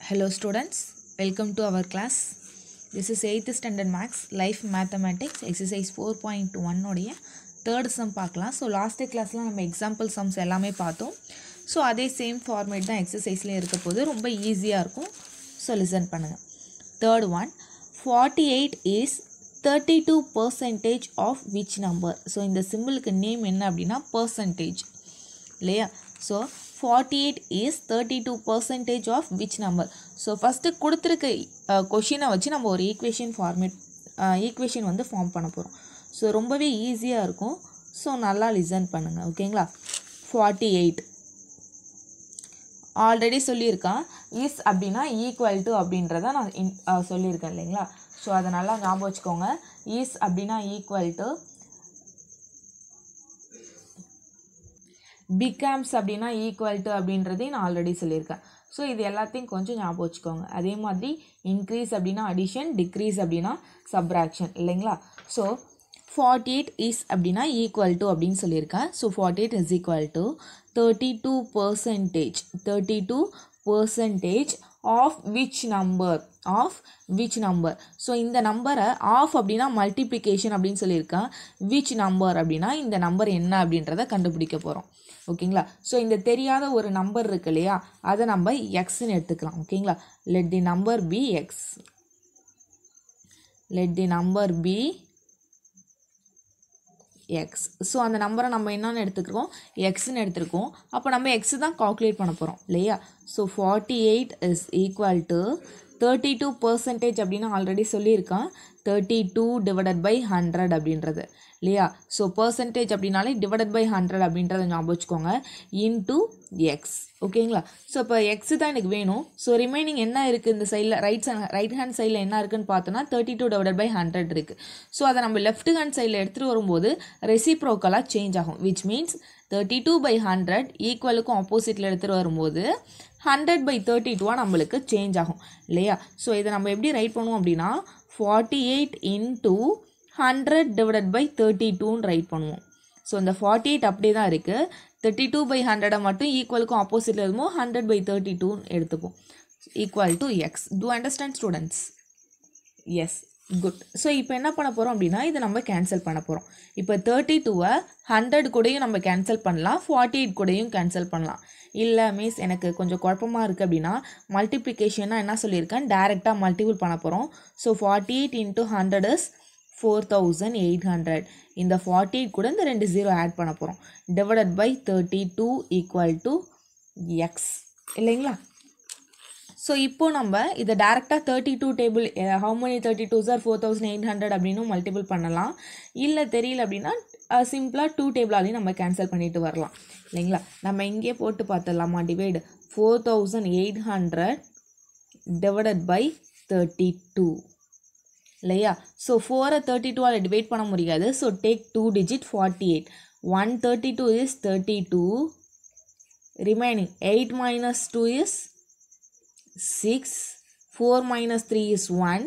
Hello students, welcome to our class. This is 8th standard maths life mathematics exercise 4.1 உடைய third sum பார்க்கலாம். So last classல நம்ம example sums எல்லாமே பார்த்தோம். So அதே same format தான் exerciseல இருக்க போது ரொம்ப ஈஸியா இருக்கும். So listen பண்ணுங்க. Third one, 48 is 32% of which number? So இந்த சிம்பிளுக்கு நேம் என்ன அப்படின்னா percentage இல்லையா? So 48 is 32% of which number? So first கொடுத்திருக்க கொஷினை வச்சு நம்ம ஒரு ஈக்குவேஷன் வந்து ஃபார்ம் பண்ண போகிறோம். ஸோ ரொம்பவே ஈஸியாக இருக்கும். ஸோ நல்லா லிசன் பண்ணுங்கள், ஓகேங்களா? 48 ஆல்ரெடி சொல்லியிருக்கேன். இஸ் அப்படின்னா ஈக்குவல் டு அப்படின்றத நான் சொல்லியிருக்கேன் இல்லைங்களா? ஸோ அதை நல்லா ஞாபகம் வச்சுக்கோங்க. இஸ் அப்படின்னா ஈக்குவல் டு, பிகம்ஸ் அப்படின்னா ஈக்குவல் டு அப்படின்றதையும் நான் ஆல்ரெடி சொல்லியிருக்கேன். ஸோ இது எல்லாத்தையும் கொஞ்சம் ஞாபகம் வச்சுக்கோங்க. அதே மாதிரி இன்க்ரீஸ் அப்படின்னா அடிஷன், டிக்ரீஸ் அப்படின்னா சப்ராக்ஷன் இல்லைங்களா? ஸோ 48 இஸ் அப்படின்னா ஈக்குவல் டு அப்படின்னு சொல்லியிருக்கேன். So 48 is equal to 32% of which number. So இந்த நம்பரை ஆஃப் அப்படின்னா மல்டிப்ளிகேஷன் அப்படின்னு சொல்லியிருக்கேன். விச் நம்பர் அப்படின்னா இந்த நம்பர் என்ன அப்படின்றத கண்டுபிடிக்க போகிறோம், ஓகேங்களா? ஸோ இந்த தெரியாத ஒரு நம்பர் இருக்கு இல்லையா, அதை நம்ம எக்ஸ்ன்னு எடுத்துக்கலாம், ஓகேங்களா? Let the number be x. So அந்த நம்பரை நம்ம என்னன்னு எடுத்துக்கிறோம், எக்ஸ்ன்னு எடுத்துருக்கோம். அப்போ நம்ம எக்ஸ் தான் கால்குலேட் பண்ண போகிறோம் இல்லையா? ஸோ 48 இஸ் ஈக்குவல் டு 32% அப்படின்னு ஆல்ரெடி சொல்லியிருக்கேன். 32 டிவைடட் பை 100 அப்படின்றது இல்லையா? ஸோ பர்சன்டேஜ் அப்படின்னாலே டிவைடட் பை 100 அப்படின்றத ஞாபகம் வச்சுக்கோங்க. இன்டூ எக்ஸ், ஓகேங்களா? ஸோ இப்போ எக்ஸ் தான் எனக்கு வேணும். ஸோ ரிமைனிங் என்ன இருக்குது இந்த சைடில், ரைட் ஹேண்ட் சைடில் என்ன இருக்குன்னு பார்த்தோன்னா 32 டிவைடட் பை 100 இருக்குது. ஸோ அதை நம்ம லெஃப்ட் ஹேண்ட் சைடில் எடுத்துகிட்டு வரும்போது ரெசிப்ரோக்கலாக சேஞ்ச் ஆகும். விச் மீன்ஸ் 32 by 100 ஈக்குவலுக்கும் ஆப்போசிட்டில் எடுத்துகிட்டு வரும்போது 100 by 32 நம்மளுக்கு சேஞ்ச் ஆகும் இல்லையா? ஸோ இதை நம்ம எப்படி ரைட் பண்ணுவோம் அப்படின்னா 48 into 100 divided by 32ன்னு ரைட் பண்ணுவோம். ஸோ இந்த 48 அப்படியே தான் இருக்குது. 32 by 100 மட்டும் ஈக்குவலுக்கும் ஆப்போசிட்டில் இருக்குமோ 100 by 32 எடுத்துப்போம். Equal to x. Do understand students? Yes, good. So இப்போ என்ன பண்ண போகிறோம் அப்படின்னா இதை நம்ம கேன்சல் பண்ண போகிறோம். இப்போ 32வை 100 கூடயும் நம்ம கேன்சல் பண்ணலாம், 48 கூடயும் கேன்சல் பண்ணலாம். இல்லை மிஸ் எனக்கு கொஞ்சம் குழப்பமாக இருக்குது அப்படின்னா மல்டிப்ளிகேஷனாக என்ன சொல்லியிருக்கேன், டைரெக்டாக மல்டிபிள் பண்ண போகிறோம். So 48 into 100 is 4800. இந்த 48 கூட இந்த 2 0 ஆட் பண்ண போகிறோம். Divided by 32 equal to x இல்லைங்களா? ஸோ இப்போ நம்ம இதை டேரெக்டாக 32 table, how many 32s are 4800 அப்படின்னு மல்டிபிள் பண்ணலாம். இல்லை தெரியல அப்படின்னா சிம்பிளாக 2 டேபிளாலையும் நம்ம கேன்சல் பண்ணிட்டு வரலாம் இல்லைங்களா? நம்ம இங்கே போட்டு பார்த்துடலாமா? டிவைடு 4800 டிவைடட் பை 32 இல்லையா? ஸோ 4 32ஆல் டிவைட் பண்ண முடியாது. So take 2 digit 48. 132 is 32. Remaining 8 minus 2 is 6. 4 minus 3 is 1.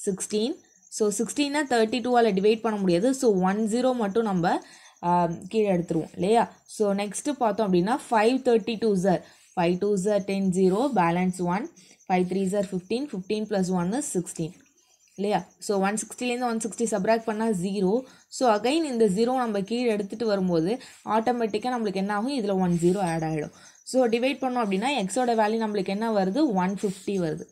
16. So 16 32ஆல் divide பண்ண முடியாது. ஸோ 10 மட்டும் நம்ம கீழே எடுத்துருவோம் இல்லையா? ஸோ நெக்ஸ்ட்டு பார்த்தோம் அப்படின்னா 5 32s are 5 2s are 10 0 balance 1. 5 3s are 15. 15 plus 1 is 16 இல்லையா? ஸோ 160லேருந்து 160 சப்ராக்ட் பண்ணால் 0. ஸோ அகைன் இந்த 0 நம்ம கீழே எடுத்துகிட்டு வரும்போது ஆட்டோமேட்டிக்காக நம்மளுக்கு என்ன ஆகும், இதில் 1 0 ஆட் ஆகிடும். ஸோ டிவைட் பண்ணோம் அப்படின்னா எக்ஸோட வேல்யூ நம்மளுக்கு என்ன வருது, 150 வருது.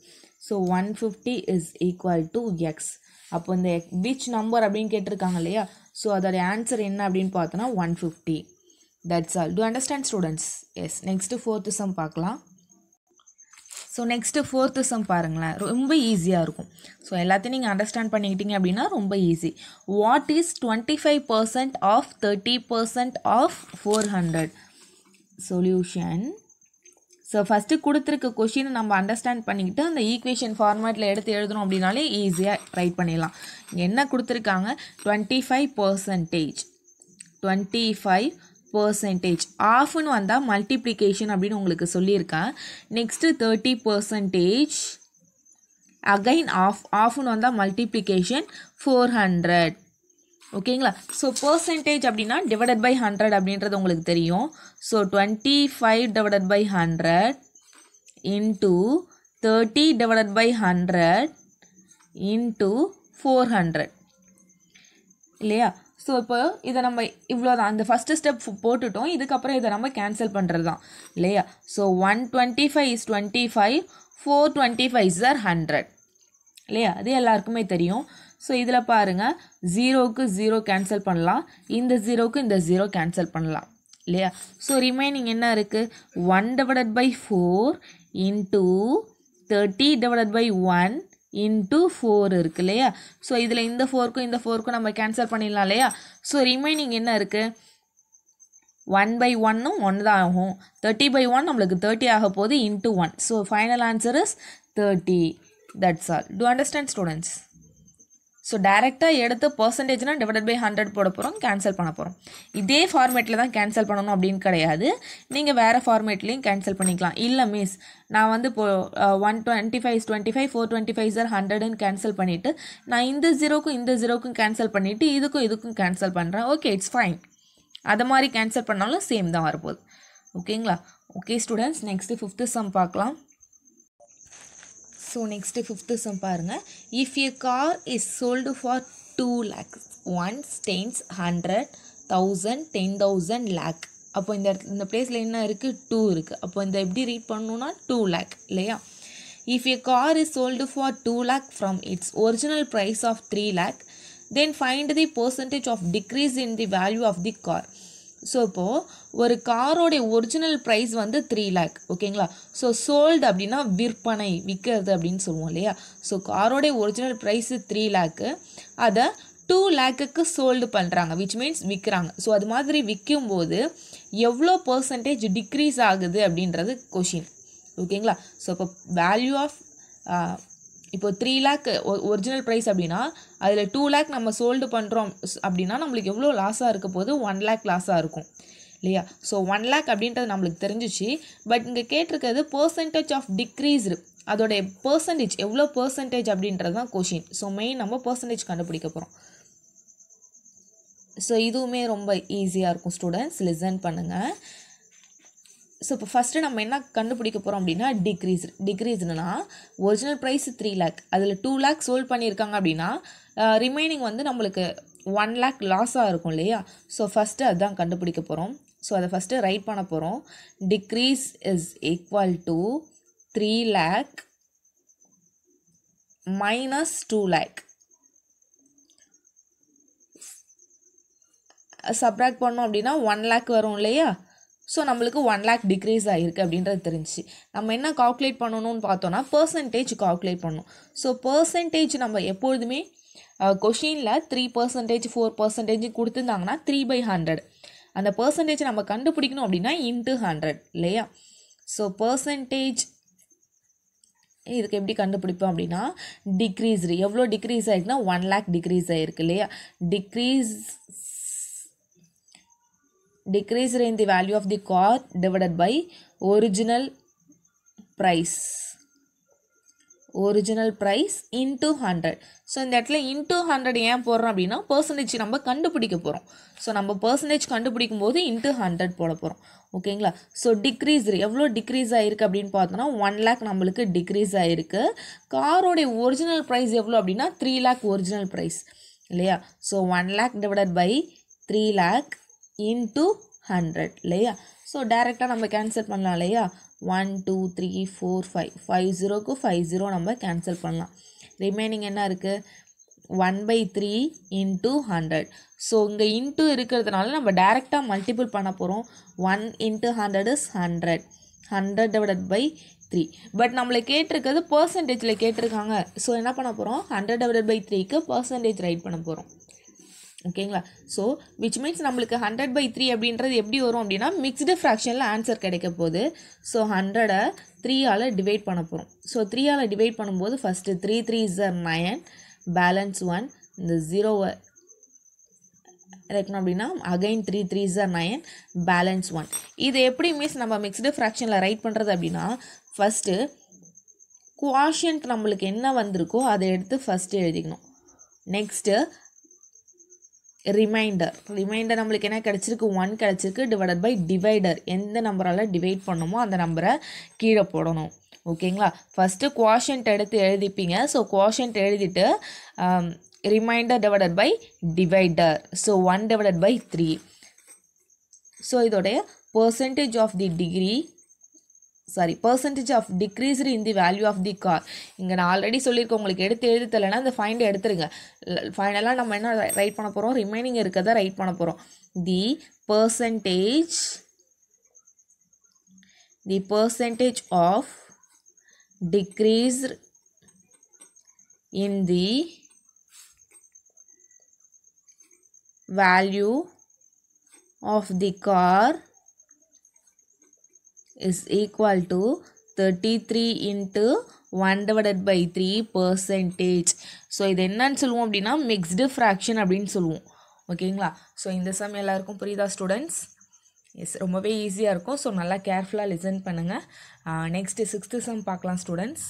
So 150 is equal to X. அப்போ இந்த விச் நம்பர் அப்படின்னு கேட்டிருக்காங்க இல்லையா? ஸோ அதோடைய ஆன்சர் என்ன அப்படின்னு பார்த்தோன்னா 150. That's all. Do understand students? Yes. Next 4th sum பார்க்கலாம். ஸோ நெக்ஸ்ட்டு 4th சம் பாருங்களேன், ரொம்ப ஈஸியாக இருக்கும். ஸோ எல்லாத்தையும் நீங்கள் அண்டர்ஸ்டாண்ட் பண்ணிக்கிட்டீங்க அப்படின்னா ரொம்ப easy. What is 25% of 30% of 400? Solution. So first கொடுத்துருக்க கொஷினை நம்ம அண்டர்ஸ்டாண்ட் பண்ணிக்கிட்டு அந்த ஈக்குவேஷன் ஃபார்மேட்டில் எடுத்து எழுதணும் அப்படின்னாலே ஈஸியாக ரைட் பண்ணிடலாம். இங்கே என்ன கொடுத்துருக்காங்க, 25% ஆஃப்னு வந்தால் மல்டிப்ளிகேஷன் அப்படின்னு உங்களுக்கு சொல்லியிருக்கேன். நெக்ஸ்ட்டு 30% அகைன் ஆஃப்னு வந்தால் மல்டிப்ளிகேஷன் 400. ஓகேங்களா? ஸோ பர்சன்டேஜ் அப்படின்னா டிவைடட் பை 100 அப்படின்றது உங்களுக்கு தெரியும். So 25 divided by 100 into 30 divided by 100 into 400 இல்லையா? ஸோ இப்போ இதை நம்ம இவ்வளோ தான், அந்த ஃபஸ்ட்டு ஸ்டெப் போட்டுட்டோம். இதுக்கப்புறம் இதை நம்ம கேன்சல் பண்ணுறது தான் இல்லையா? ஸோ 125 is 25, 425 are 100 இல்லையா? அது எல்லாருக்குமே தெரியும். ஸோ இதில் பாருங்கள், ஜீரோவுக்கு ஜீரோ கேன்சல் பண்ணலாம், இந்த ஜீரோவுக்கு இந்த ஜீரோ கேன்சல் பண்ணலாம் இல்லையா? ஸோ ரிமைனிங் என்ன இருக்குது? 1 divided by 4 into 30 divided by 1 into 4 இருக்கு இல்லையா? ஸோ இதில் இந்த 4க்கும் இந்த 4க்கும் நம்ம கேன்சல் பண்ணிடலாம் இல்லையா? ஸோ ரிமைனிங் என்ன இருக்குது? 1 by 1ம் 1 தான் ஆகும். 30 by 1 நம்மளுக்கு 30 ஆக போகுது into 1. So final answer is 30. That's all. Do understand students? So டேரெக்டாக எடுத்து பர்சன்டேஜ்னால் டிவைடட் பை 100 போட போகிறோம், கேன்சல் பண்ண போகிறோம். இதே ஃபார்மேட்டில் தான் கேன்சல் பண்ணணும் அப்படின்னு கிடையாது, நீங்கள் வேறு ஃபார்மேட்லேயும் கேன்சல் பண்ணிக்கலாம். இல்லை மிஸ், நான் வந்து இப்போது 125 is 25, 425 are 100ன்னு கேன்சல் பண்ணிவிட்டு நான் இந்த ஜீரோக்கும் இந்த ஜீரோக்கும் கேன்சல் பண்ணிவிட்டு இதுக்கும் கேன்சல் பண்ணுறேன். Okay, it's fine. அதை மாதிரி கேன்சல் பண்ணாலும் சேம் தான் வரப்போகுது. ஓகேங்களா? Okay students, next 5th sum பார்க்கலாம். ஸோ நெக்ஸ்ட்டு 5th சம் பாருங்கள். If a car is sold for 2 lakhs, 1 10 100 1000 10,000 lakh. அப்போ இந்த பிளேஸில் என்ன இருக்குது? 2 இருக்குது. அப்போ இந்த எப்படி ரீட் பண்ணணுன்னா 2 lakh இல்லையா? If a car is sold for 2 lakh from its original price of 3 lakh, then find the percentage of decrease in the value of the car. So இப்போது ஒரு காரோடைய ஒரிஜினல் ப்ரைஸ் வந்து 3 lakh. ஓகேங்களா? So sold அப்படின்னா விற்பனை, விற்கிறது அப்படின்னு சொல்லுவோம் இல்லையா? ஸோ காரோடைய ஒரிஜினல் ப்ரைஸு 3 lakh, அதை 2 lakhக்கு சோல்டு பண்ணுறாங்க, விச் மீன்ஸ் விற்கிறாங்க. ஸோ அது மாதிரி விற்கும்போது எவ்வளோ பர்சன்டேஜ் டிக்ரீஸ் ஆகுது அப்படின்றது கொஷின். ஓகேங்களா? ஸோ இப்போ வேல்யூ ஆஃப் இப்போ 3 lakh ஒரிஜினல் ப்ரைஸ் அப்படின்னா அதில் 2 lakh நம்ம சோல்டு பண்ணுறோம் அப்படின்னா நம்மளுக்கு எவ்வளோ லாஸாக இருக்க போது? 1 lakh லாஸாக இருக்கும் இல்லையா? ஸோ 1 lakh அப்படின்றது நம்மளுக்கு தெரிஞ்சிச்சு. பட் இங்கே கேட்டிருக்கிறது பர்சன்டேஜ் ஆஃப் டிக்ரீஸ்டு, அதோடைய பர்சன்டேஜ் எவ்வளோ பர்சன்டேஜ் அப்படின்றது தான் கொஷின். ஸோ மெயின் நம்ம பர்சன்டேஜ் கண்டுபிடிக்க போகிறோம். ஸோ இதுவுமே ரொம்ப ஈஸியாக இருக்கும் ஸ்டூடெண்ட்ஸ், லிசன் பண்ணுங்கள். ஸோ இப்போ ஃபஸ்ட்டு நம்ம என்ன கண்டுபிடிக்க போகிறோம் அப்படின்னா டிக்ரீஸ்னா ஒரிஜினல் ப்ரைஸ் 3 lakh, அதில் 2 lakh சோல்ட் பண்ணியிருக்காங்க அப்படின்னா ரிமைனிங் வந்து நம்மளுக்கு 1 lakh லாஸாக இருக்கும் இல்லையா? ஸோ ஃபஸ்ட்டு அதுதான் கண்டுபிடிக்க போகிறோம். ஸோ அதை ஃபஸ்ட்டு ரைட் பண்ண போகிறோம். Decrease is equal to 3 lakh minus 2 lakh. Subtract பண்ணோம் அப்படின்னா 1 lakh வரும் இல்லையா? ஸோ நம்மளுக்கு 1 lakh டிக்ரீஸ் ஆகிருக்கு அப்படின்றது தெரிஞ்சிச்சு. நம்ம என்ன கால்குலேட் பண்ணணும்னு பார்த்தோன்னா பர்சன்டேஜ் கால்குலேட் பண்ணணும். ஸோ பர்சன்டேஜ் நம்ம எப்பொழுதுமே கொஷினில் 3%, 4% கொடுத்துருந்தாங்கன்னா 3/100. அந்த பர்சன்டேஜ் நம்ம கண்டுபிடிக்கணும் அப்படின்னா இன்ட்டு 100 இல்லையா? ஸோ பர்சன்டேஜ் இதுக்கு எப்படி கண்டுபிடிப்போம் அப்படின்னா டிக்ரீஸ்டு எவ்வளோ டிக்ரீஸ் ஆகிருக்குன்னா 1 lakh டிக்ரீஸ் ஆகிருக்கு இல்லையா? Decrease in the value of the car divided by original price into 100. So இந்த இடத்துல into 100 ஏன் போடுறோம் அப்படின்னா பர்சன்டேஜ் நம்ம கண்டுபிடிக்க போகிறோம். ஸோ நம்ம பர்சன்டேஜ் கண்டுபிடிக்கும் போது into 100 போட போகிறோம். ஓகேங்களா? ஸோ டிக்ரீஸ்டு எவ்வளோ டிக்ரீஸ் ஆகிருக்கு அப்படின்னு பார்த்தோன்னா 1 lakh நம்மளுக்கு டிக்ரீஸ் ஆகிருக்கு. காரோடைய ஒரிஜினல் ப்ரைஸ் எவ்வளோ அப்படின்னா 3 lakh ஒரிஜினல் ப்ரைஸ் இல்லையா? So 1 lakh divided by 3 lakh into 100 இல்லையா? ஸோ டேரெக்டாக நம்ம கேன்சல் பண்ணலாம் இல்லையா? 1 2 3 4 5 50க்கு 50 நம்ம கேன்சல் பண்ணலாம். ரிமைனிங் என்ன இருக்குது? 1/3 into 100. ஸோ இங்கே இன்ட்டு இருக்கிறதுனால நம்ம டேரெக்டாக மல்டிபிள் பண்ண போகிறோம். 1 into 100 is 100. 100 divided by 3. But நம்மளை கேட்டிருக்கிறது பர்சன்டேஜில் கேட்டிருக்காங்க. ஸோ என்ன பண்ண போகிறோம்? 100 divided by 3க்கு பர்சன்டேஜ் ரைட் பண்ண போகிறோம். ஓகேங்களா? ஸோ விச் மீன்ஸ் நம்மளுக்கு 100/3 அப்படின்றது எப்படி வரும் அப்படின்னா மிக்ஸ்டு ஃப்ராக்ஷனில் ஆன்சர் கிடைக்க போகுது. ஸோ 100 3ஆல் டிவைட் பண்ண போகிறோம். ஸோ 3ஆல் டிவைட் பண்ணும்போது ஃபஸ்ட்டு 3 3s are 9, பேலன்ஸ் 1, இந்த 0 இருக்கணும் அப்படின்னா அகைன் 3 3s are 9, பேலன்ஸ் 1. இது எப்படி மீன்ஸ் நம்ம மிக்ஸ்டு ஃப்ராக்ஷனில் ரைட் பண்ணுறது அப்படின்னா ஃபஸ்ட்டு குவாஷியன்ட் நம்மளுக்கு என்ன வந்திருக்கோ அதை எடுத்து ஃபஸ்ட்டு எழுதிக்கணும். நெக்ஸ்ட்டு ரிமைண்டர் நம்மளுக்கு என்ன கிடச்சிருக்கு? 1 கிடச்சிருக்கு. டிவைடட் பை டிவைடர் எந்த நம்பரால் டிவைட் பண்ணணுமோ அந்த நம்பரை கீழே போடணும். ஓகேங்களா. ஃபஸ்ட்டு குவாஷன்ட் எடுத்து எழுதிப்பீங்க. ஸோ குவாஷன்ட் எழுதிட்டு remainder divided by divider. So 1 divided by 3. So இதோடைய percentage of decreased in the value of the car. இங்கே நான் ஆல்ரெடி சொல்லியிருக்கேன், உங்களுக்கு எடுத்து எழுதி தரலைன்னா இந்த ஃபைண்டை எடுத்துருங்க. ஃபைனலாக நம்ம என்ன ரைட் பண்ண போகிறோம், ரிமைனிங் இருக்கிறத ரைட் பண்ண போகிறோம். the percentage of decreased in the value of the car is equal to 33 into 1 divided by 3 percentage. So இது என்னன்னு சொல்லுவோம் அப்படின்னா மிக்ஸ்டு ஃப்ராக்ஷன் அப்படின்னு சொல்லுவோம். ஓகேங்களா. ஸோ இந்த சம் எல்லாருக்கும் புரியுதா ஸ்டூடெண்ட்ஸ்? எஸ், ரொம்பவே ஈஸியாக இருக்கும். ஸோ நல்லா கேர்ஃபுல்லாக லிசன் பண்ணுங்கள். நெக்ஸ்ட்டு 6th சம் பார்க்கலாம் students.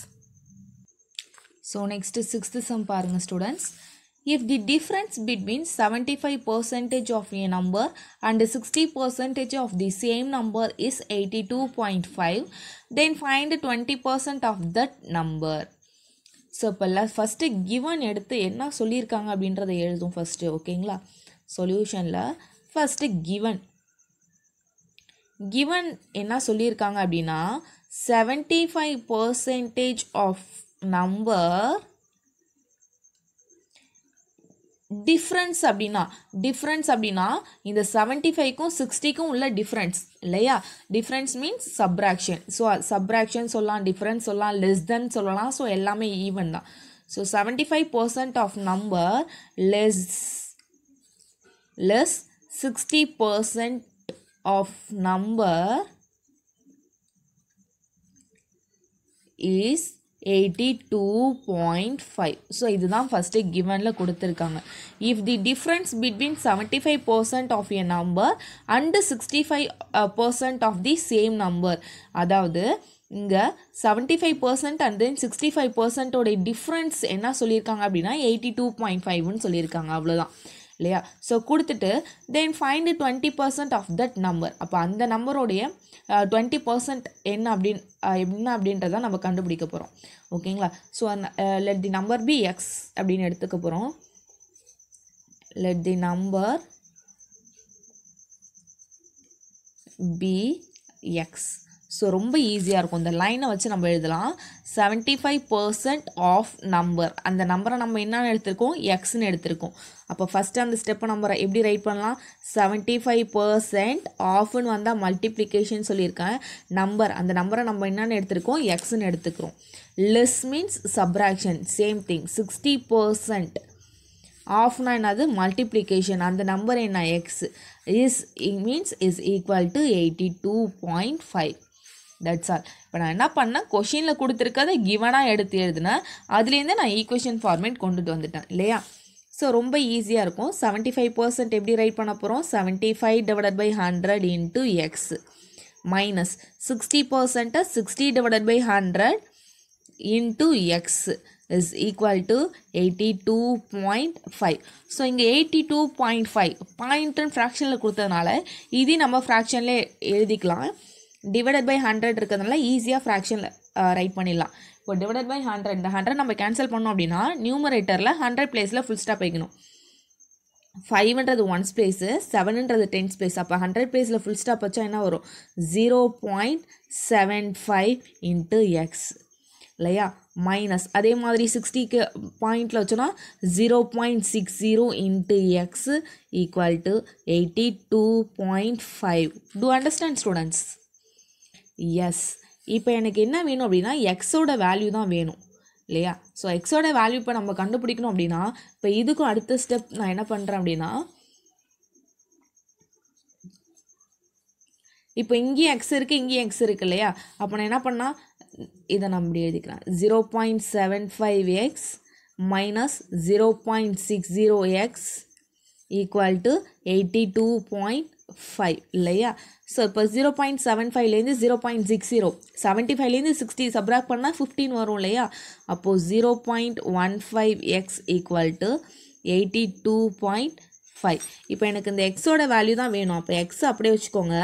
So next 6th sum பாருங்கள் students. If the difference between 75% of a number and 60% of the same number is 82.5, then find 20% of that number. So இப்போ first given எடுத்து என்ன சொல்லியிருக்காங்க அப்படின்றத எழுதும் first. ஓகேங்களா. சொல்யூஷனில் first given என்ன சொல்லியிருக்காங்க அப்படின்னா 75% ஆஃப் நம்பர் டிஃப்ரென்ஸ் அப்படின்னா இந்த 75க்கும் 60க்கும் உள்ள டிஃப்ரென்ஸ் இல்லையா. Difference means subtraction. So subtraction சொல்லலாம், டிஃப்ரென்ஸ் சொல்லலாம், லெஸ் தென் சொல்லலாம். ஸோ எல்லாமே ஈவன் தான். So 75% of number less 60% of number is 82.5. So இதுதான் ஃபஸ்ட்டு கிவனில் கொடுத்துருக்காங்க. If the difference between 75% of a number and 65% of the same number, அதாவது இங்கே 75% அண்ட் தென் 65% டிஃப்ரென்ஸ் என்ன சொல்லியிருக்காங்க அப்படின்னா 82.5ன்னு சொல்லியிருக்காங்க. அவ்வளோதான் இல்லையா. ஸோ கொடுத்துட்டு then find 20% of that number. அப்போ அந்த நம்பருடைய 20% என்ன அப்படின்றத நம்ம கண்டுபிடிக்க போகிறோம். ஓகேங்களா. So let the number be x அப்படின்னு எடுத்துக்க போகிறோம். Let the number be x. So ரொம்ப ஈஸியாக இருக்கும். இந்த லைனை வச்சு நம்ம எழுதலாம். 75% ஆஃப் நம்பர், அந்த நம்பரை நம்ம என்னன்னு எடுத்திருக்கோம், எக்ஸ்ன்னு எடுத்திருக்கோம். அப்போ ஃபஸ்ட்டு அந்த ஸ்டெப்பை நம்பரை எப்படி ரைட் பண்ணலாம், 75% ஆஃப்னு வந்தால் மல்டிப்ளிகேஷன் சொல்லியிருக்கேன். நம்பர், அந்த நம்பரை நம்ம என்னன்னு எடுத்திருக்கோம், எக்ஸ்ன்னு எடுத்துக்கிறோம். Less means subtraction, same thing. 60% ஆஃப்னா என்னது, மல்டிப்ளிகேஷன். அந்த நம்பர் என்ன, X. Means is equal to 82.5. That's all. இப்போ நான் என்ன பண்ணேன், கொஷினில் கொடுத்துருக்கதை கிவனாக எடுத்து எழுதுனேன். அதுலேருந்து நான் ஈக்குவேஷன் ஃபார்மேட் கொண்டுட்டு வந்துட்டேன் இல்லையா. ஸோ ரொம்ப ஈஸியாக இருக்கும். 75% எப்படி ரைட் பண்ண போகிறோம், 75 divided by 100 into x minus 60% 60 divided by 100 into x is equal to 82.5. So இங்கே 82.5 பாயிண்ட்னு ஃப்ராக்ஷனில் கொடுத்ததுனால இது நம்ம ஃப்ராக்ஷனில் எழுதிக்கலாம். டிவைடட் பை 100 இருக்கிறதுனால ஈஸியாக ஃப்ராக்ஷனில் ரைட் பண்ணிடலாம். இப்போ டிவைடட் பை 100, இந்த 100 நம்ம கேன்சல் பண்ணோம் அப்படின்னா நியூமரேட்டரில் 100 பிளேஸில் ஃபுல் ஸ்டாப் வைக்கணும். 5ன்றது 1s பிளேஸு, 7ன்றது 10s பிளேஸ். அப்போ 100 பிளேஸில் ஃபுல் ஸ்டாப் வச்சா என்ன வரும், 0.75 இன்ட்டு எக்ஸ் இல்லையா. மைனஸ் அதே மாதிரி 60க்கு பாயிண்டில் வச்சோன்னா 0.60 into x equal to 82.5. Do understand students? Yes. இப்போ எனக்கு என்ன வேணும் அப்படின்னா எக்ஸோட வேல்யூ தான் வேணும் இல்லையா. ஸோ எக்ஸோட வேல்யூ இப்போ நம்ம கண்டுபிடிக்கணும் அப்படின்னா இப்போ இதுக்கும் அடுத்த ஸ்டெப் நான் என்ன பண்ணுறேன் அப்படின்னா, இப்போ இங்கேயும் எக்ஸ் இருக்குது இங்கேயும் எக்ஸ் இருக்குது இல்லையா. அப்போ நான் என்ன பண்ணால் இதை நம்ம இப்படி எழுதிக்கிறேன். 0.75x minus 0.60x equal to 82.5 இல்லையா. ஸோ இப்போ 0.75லேருந்து 0.60, 75லேருந்து 60 சப்ராக்ட் பண்ணால் 15 வரும் இல்லையா. அப்போது 0.15x ஈக்குவல் டு 82.5. இப்போ எனக்கு இந்த எக்ஸோட வேல்யூ தான் வேணும். அப்போ எக்ஸ் அப்படியே வச்சுக்கோங்க.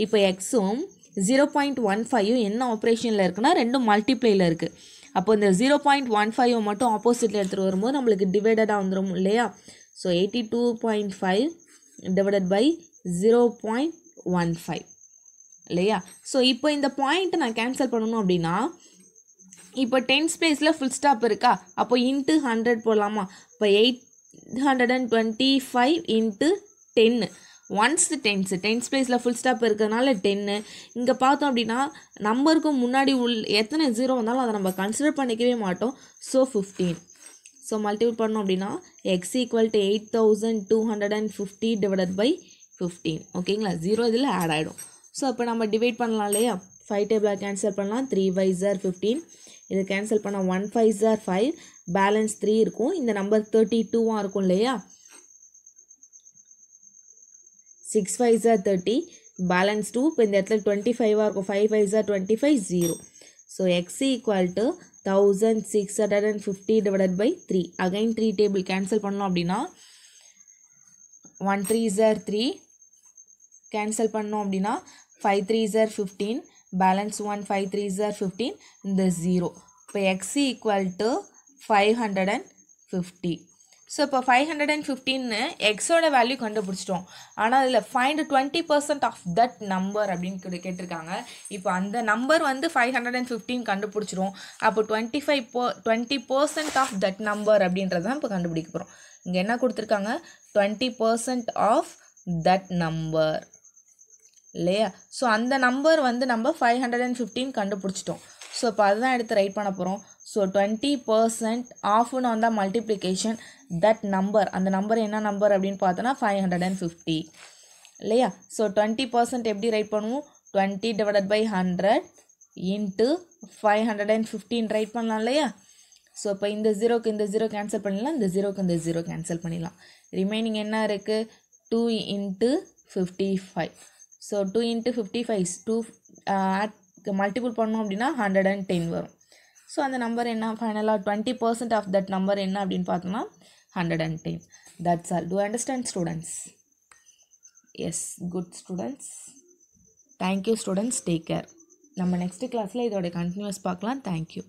இப்போ எக்ஸும் 0.15 என்ன ஆப்ரேஷனில் இருக்குன்னா ரெண்டும் மல்டிப்ளையில் இருக்குது. அப்போ இந்த 0.15 மட்டும் ஆப்போசிட்டில் எடுத்துகிட்டு வரும்போது நம்மளுக்கு டிவைடடாக வந்துடும் இல்லையா. ஸோ 82.5 டிவைடட் பை 0.15 இல்லையா. ஸோ இப்போ இந்த பாயிண்ட்டை நான் கேன்சல் பண்ணணும் அப்படின்னா இப்போ டென்ஸ் பிளேஸில் ஃபுல் ஸ்டாப் இருக்கா, அப்போ இன்ட்டு 100 போடலாமா. இப்போ 825 இன்ட்டு 10 ஒன்ஸ் டென்ஸ் பிளேஸில் ஃபுல் ஸ்டாப் இருக்கிறதுனால 10. இங்கே பார்த்தோம் அப்படின்னா நம்பருக்கு முன்னாடி எத்தனை 0 வந்தாலும் அதை நம்ம கன்சிடர் பண்ணிக்கவே மாட்டோம். ஸோ 15. ஸோ மல்டிபிள் பண்ணோம் அப்படின்னா x equal to 8250 divided by 15. ஓகேங்களா. 0 இதில் ஆட் ஆகிடும். ஸோ அப்போ நம்ம டிவைட் பண்ணலாம் இல்லையா. 5 டேபிளாக கேன்சல் பண்ணலாம். 3 5s are 15. இது கேன்சல் பண்ணால் 1 5s are 5. பேலன்ஸ் 3 இருக்கும். இந்த நம்பர் 32 இருக்கும் இல்லையா. 6 5s are 30. பேலன்ஸ் 2. இப்போ இந்த இடத்துல 25 இருக்கும். 5 5s are 25 0. So x equal to 1650 divided by 3. Again 3 table cancel பண்ணோம் அப்படின்னா 1 3s are 3. கேன்சல் பண்ணோம் அப்படின்னா 5 3s are 15. Balance 1 5 3s are 15. இந்த 0. இப்போ எக்ஸ் ஈக்குவல் டு 550. ஸோ இப்போ 515 எக்ஸோட வேல்யூ கண்டுபிடிச்சிட்டோம். ஆனால் அதில் ஃபைண்ட் 20% ஆஃப் தட் நம்பர் அப்படின்னு கேட்டிருக்காங்க. இப்போ அந்த நம்பர் வந்து 515 கண்டுபிடிச்சிரும். அப்போ 20% ஆஃப் தட் நம்பர் அப்படின்றதான் இப்போ கண்டுபிடிக்க போகிறோம். இங்கே என்ன கொடுத்துருக்காங்க, 20% ஆஃப் தட் நம்பர் இல்லையா. ஸோ அந்த நம்பர் வந்து நம்ம 515 கண்டுபிடிச்சிட்டோம். ஸோ இப்போ அதுதான் எடுத்து ரைட் பண்ண போகிறோம். ஸோ 20% ஆஃப்னு வந்தால் மல்டிப்ளிகேஷன் தட் நம்பர், அந்த நம்பர் என்ன நம்பர் அப்படின்னு பார்த்தோன்னா 550 இல்லையா. ஸோ 20% எப்படி ரைட் பண்ணுவோம், 20 டிவைடட் பை 100 இன்ட்டு 515 ரைட் பண்ணலாம் இல்லையா. ஸோ இப்போ இந்த 0க்கு இந்த 0 கேன்சல் பண்ணிடலாம், இந்த 0க்கு இந்த 0 கேன்சல் பண்ணிடலாம். ரிமைனிங் என்ன இருக்குது, 2 இன்ட்டு 55. ஸோ 2 இன்ட்டு 55 2 மல்டிபிள் பண்ணோம் அப்படின்னா 110 வரும். ஸோ அந்த நம்பர் என்ன ஃபைனலாக 20% ஆஃப் தட் நம்பர் என்ன அப்படின்னு பார்த்தோம்னா 110. That's all. Do understand students? Yes, good students. Thank you students. Take care. நம்ம நெக்ஸ்ட் கிளாஸில் இதோட கண்டினியூஸ் பார்க்கலாம். தேங்க்யூ.